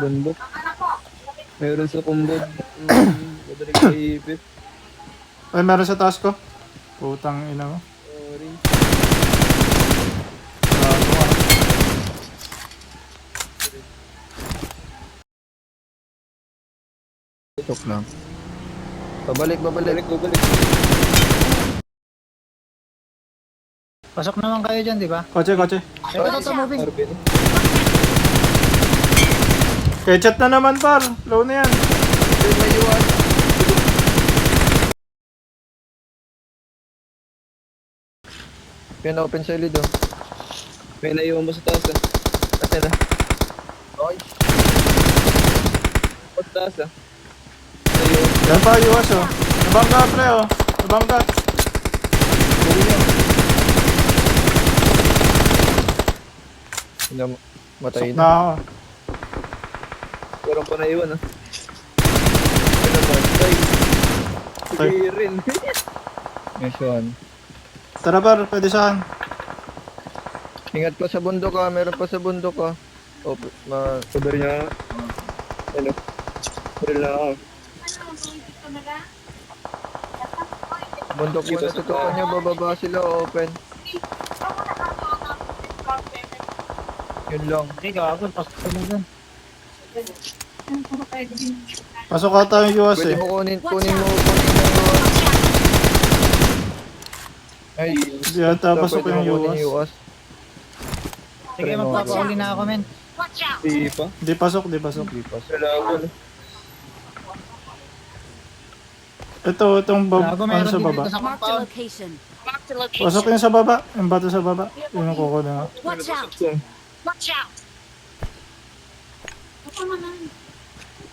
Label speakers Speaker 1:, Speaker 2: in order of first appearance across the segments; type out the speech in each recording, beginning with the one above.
Speaker 1: bundok. Meron sa kumbod. Madaling kaipit.
Speaker 2: Ay, meron sa taas ko. Putang ina mo.
Speaker 1: Sorry.
Speaker 2: Gago ka.
Speaker 3: Tok lang. Babalik.
Speaker 1: Balik.
Speaker 4: Pasok naman kayo dyan, di ba?
Speaker 2: Kotse.
Speaker 4: Ito, moving.
Speaker 1: Arbin.
Speaker 2: Ketchat na naman, par. Low na yan.
Speaker 3: May iwan. Yan, open sa lid, oh.
Speaker 1: May naiwan mo sa taas ah. Kasi na.
Speaker 3: Okay.
Speaker 1: Sa taas ah. Naiwan.
Speaker 2: Yan pa, iwas oh. Nabangga, pre oh. Nabangga.
Speaker 3: Matay
Speaker 2: Sok
Speaker 3: na.
Speaker 2: na ako.
Speaker 1: Meron pa naiwan ah. Ano ba? Tay.
Speaker 2: Tay.
Speaker 1: Sige rin.
Speaker 3: Nice one.
Speaker 2: Tara, par. Pwede saan?
Speaker 3: Ingat pa sa bundok, ah. Meron pa sa bundok, ah. Oh,
Speaker 1: Cover niya. Ano? Cover na ako.
Speaker 3: bundok mo na tutukan niya. Bababa sila, open. Yun lang.
Speaker 4: Hindi, gago. Pasok ka na dyan.
Speaker 2: Pasok ata yung iwas
Speaker 3: Pwede
Speaker 2: eh.
Speaker 3: mo kunin mo. Ay,
Speaker 2: Hindi ata pasok
Speaker 3: pwede mo
Speaker 2: yung
Speaker 3: kunin
Speaker 2: iwas.
Speaker 3: iwas.
Speaker 4: Sige, magpapauli na ako, men.
Speaker 1: Di pa.
Speaker 2: Di pasok.
Speaker 1: Wala ako.
Speaker 2: Itong
Speaker 4: Gago,
Speaker 2: ano
Speaker 4: meron
Speaker 2: sa
Speaker 4: din
Speaker 2: baba.
Speaker 4: dito sa
Speaker 5: Marked a
Speaker 4: compound.
Speaker 5: location.
Speaker 2: Pasok yung sa baba. Yung bato sa baba. Yung kuko na.
Speaker 5: Watch out! Watch out!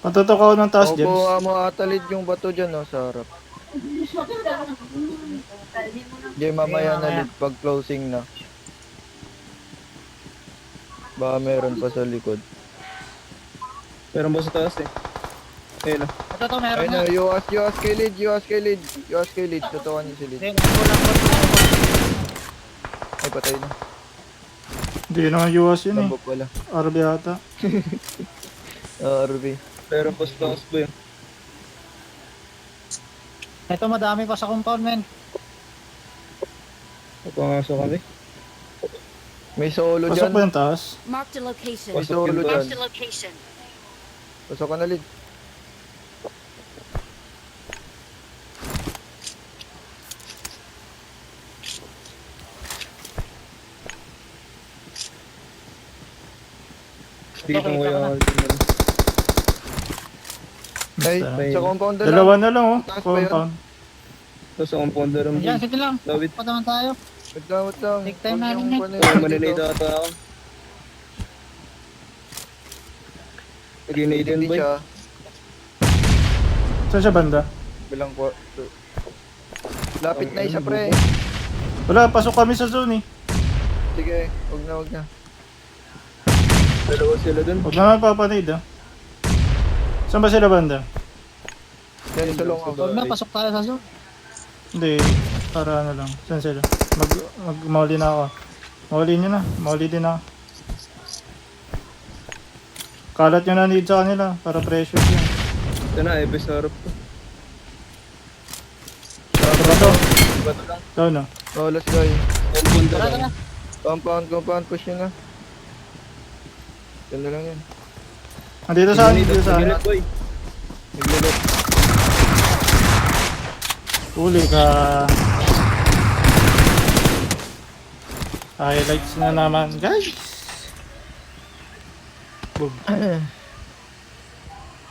Speaker 2: Patutok ako ng taas,
Speaker 3: Opo,
Speaker 2: James.
Speaker 3: mo atalid yung bato dyan, oh, sa harap. Hindi, mamaya na lead pag closing na. Baka meron pa sa likod.
Speaker 1: Meron ba sa taas eh? Ayun ah.
Speaker 4: Ito, meron
Speaker 3: Ayun
Speaker 4: na.
Speaker 3: na, UAS kay lead. Tutukan niyo si lead.
Speaker 4: Hindi, kulang ko.
Speaker 3: Ay, patay na.
Speaker 2: Hindi naman iwas yun eh.
Speaker 3: Lambok wala.
Speaker 2: RB ata.
Speaker 3: RV.
Speaker 1: Meron pa sa taas ba yun?
Speaker 4: Ito, madami pa sa compound, men.
Speaker 1: Papangasok kami.
Speaker 3: May solo
Speaker 2: Pasok
Speaker 3: dyan.
Speaker 2: ba yung taas?
Speaker 5: Marked a location.
Speaker 3: May solo dyan.
Speaker 5: Marked a location.
Speaker 3: Pasok ka na lead.
Speaker 1: Dito mo yung ultimate.
Speaker 3: Ay,
Speaker 2: Basta.
Speaker 3: sa compound na lang.
Speaker 2: Dalawa na lang oh.
Speaker 3: Taas ba yun?
Speaker 2: Compound.
Speaker 1: Tapos sa compounder ang
Speaker 4: Diyan, sige lang.
Speaker 1: Dawid.
Speaker 4: Pa naman tayo.
Speaker 3: Wait lang.
Speaker 4: Take time
Speaker 3: Huwag
Speaker 4: natin
Speaker 3: yung
Speaker 4: yan.
Speaker 3: panin-
Speaker 1: Oh, maninade ata ako. Nag-inade yan
Speaker 3: Hindi
Speaker 1: boy.
Speaker 3: siya.
Speaker 2: Saan siya banda?
Speaker 3: Bilang po. Lapit na isa, pre.
Speaker 2: Wala, pasok kami sa zone eh.
Speaker 3: Sige, wag na.
Speaker 1: Dalawa sila dun.
Speaker 2: Huwag naman papanid ah. Saan ba sila banda?
Speaker 3: Yan sa long out.
Speaker 4: Huwag na, pasok tayo sa zone.
Speaker 2: Hindi, para ano lang. Saan sila? Mauli na ako. Mauli nyo na. Mauli din ako. Kalat nyo na need sa kanila para pressure yan.
Speaker 1: Ito na, Ebes sa harap ko.
Speaker 2: Bato.
Speaker 1: Bato lang.
Speaker 2: Ikaw na.
Speaker 3: Oh, let's go.
Speaker 1: Compounder
Speaker 4: Tara,
Speaker 1: lang.
Speaker 4: tara.
Speaker 3: Compound, push nyo na. Yan na lang yan.
Speaker 2: Andito saan? Andito saan?
Speaker 1: Nag-inade boy.
Speaker 3: Naglulot.
Speaker 2: Uli ka. Highlights na naman guys. Boom.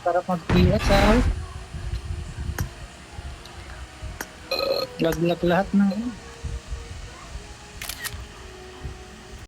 Speaker 4: Sarap mag-PS, ha? Lag lahat ng